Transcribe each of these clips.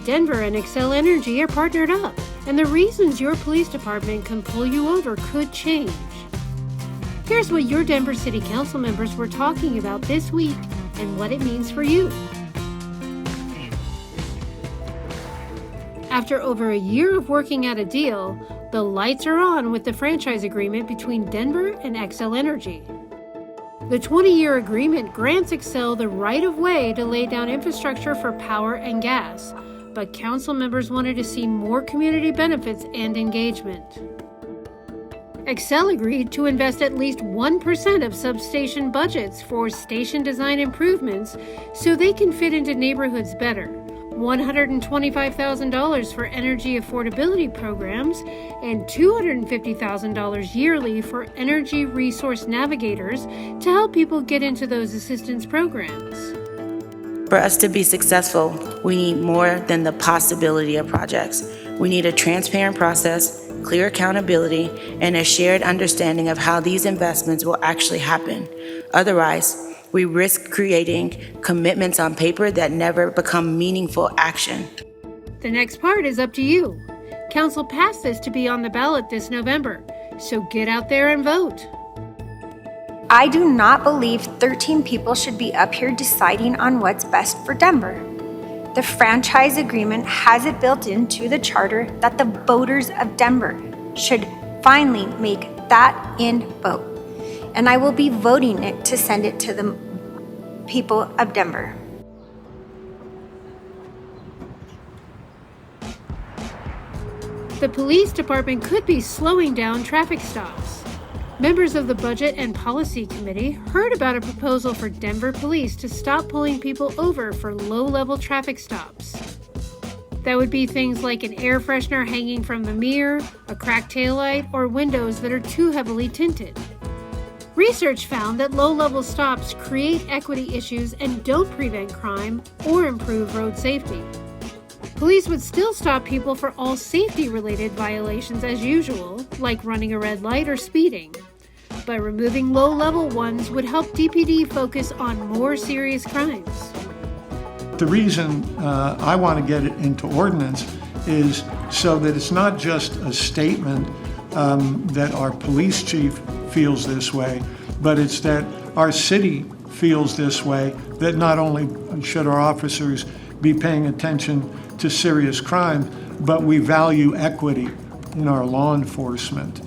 Denver and Xcel Energy are partnered up, and the reasons your police department can pull you over could change. Here's what your Denver City Council members were talking about this week and what it means for you. After over a year of working out a deal, the lights are on with the franchise agreement between Denver and Xcel Energy. The 20-year agreement grants Xcel the right-of-way to lay down infrastructure for power and gas, but council members wanted to see more community benefits and engagement. Xcel agreed to invest at least 1% of substation budgets for station design improvements so they can fit into neighborhoods better, $125,000 for energy affordability programs, and $250,000 yearly for energy resource navigators to help people get into those assistance programs. For us to be successful, we need more than the possibility of projects. We need a transparent process, clear accountability, and a shared understanding of how these investments will actually happen. Otherwise, we risk creating commitments on paper that never become meaningful action. The next part is up to you. Council passed this to be on the ballot this November, so get out there and vote. I do not believe 13 people should be up here deciding on what's best for Denver. The franchise agreement has it built into the charter that the voters of Denver should finally make that in vote. And I will be voting it to send it to the people of Denver. The police department could be slowing down traffic stops. Members of the Budget and Policy Committee heard about a proposal for Denver police to stop pulling people over for low-level traffic stops. That would be things like an air freshener hanging from the mirror, a cracked taillight, or windows that are too heavily tinted. Research found that low-level stops create equity issues and don't prevent crime or improve road safety. Police would still stop people for all safety-related violations as usual, like running a red light or speeding. But removing low-level ones would help DPD focus on more serious crimes. The reason I want to get it into ordinance is so that it's not just a statement that our police chief feels this way, but it's that our city feels this way, that not only should our officers be paying attention to serious crime, but we value equity in our law enforcement.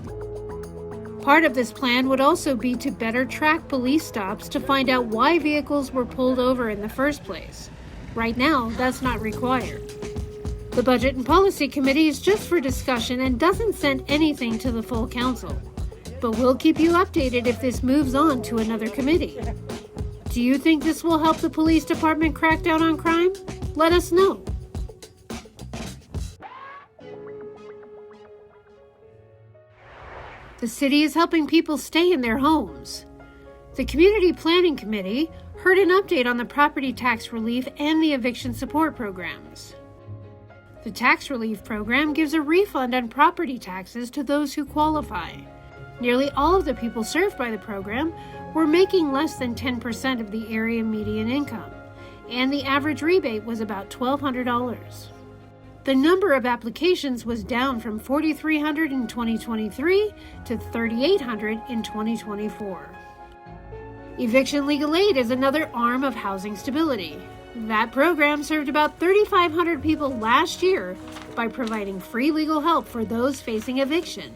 Part of this plan would also be to better track police stops to find out why vehicles were pulled over in the first place. Right now, that's not required. The Budget and Policy Committee is just for discussion and doesn't send anything to the full council. But we'll keep you updated if this moves on to another committee. Do you think this will help the police department crack down on crime? Let us know. The city is helping people stay in their homes. The Community Planning Committee heard an update on the property tax relief and the eviction support programs. The tax relief program gives a refund on property taxes to those who qualify. Nearly all of the people served by the program were making less than 10% of the area median income, and the average rebate was about $1,200. The number of applications was down from 4,300 in 2023 to 3,800 in 2024. Eviction Legal Aid is another arm of housing stability. That program served about 3,500 people last year by providing free legal help for those facing eviction.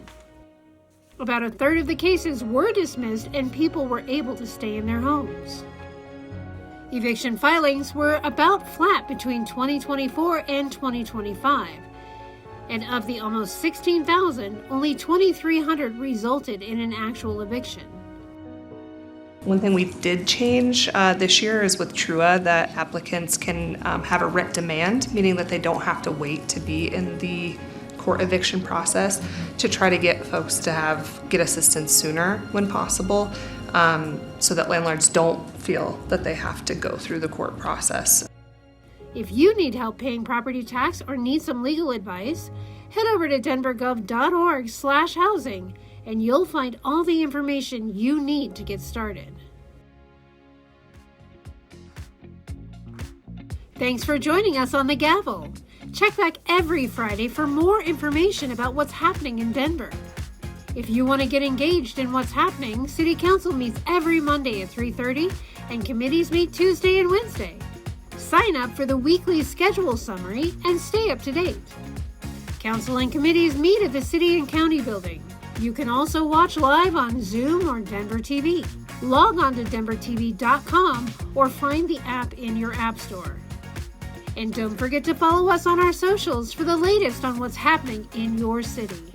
About a third of the cases were dismissed and people were able to stay in their homes. Eviction filings were about flat between 2024 and 2025. And of the almost 16,000, only 2,300 resulted in an actual eviction. One thing we did change this year is with TRUA that applicants can have a writ demand, meaning that they don't have to wait to be in the court eviction process to try to get folks to get assistance sooner when possible, so that landlords don't feel that they have to go through the court process. If you need help paying property tax or need some legal advice, head over to denvergov.org/housing and you'll find all the information you need to get started. Thanks for joining us on The Gavel. Check back every Friday for more information about what's happening in Denver. If you want to get engaged in what's happening, City Council meets every Monday at 3:30 and committees meet Tuesday and Wednesday. Sign up for the weekly schedule summary and stay up to date. Council and committees meet at the City and County Building. You can also watch live on Zoom or Denver TV. Log on to denvertv.com or find the app in your app store. And don't forget to follow us on our socials for the latest on what's happening in your city.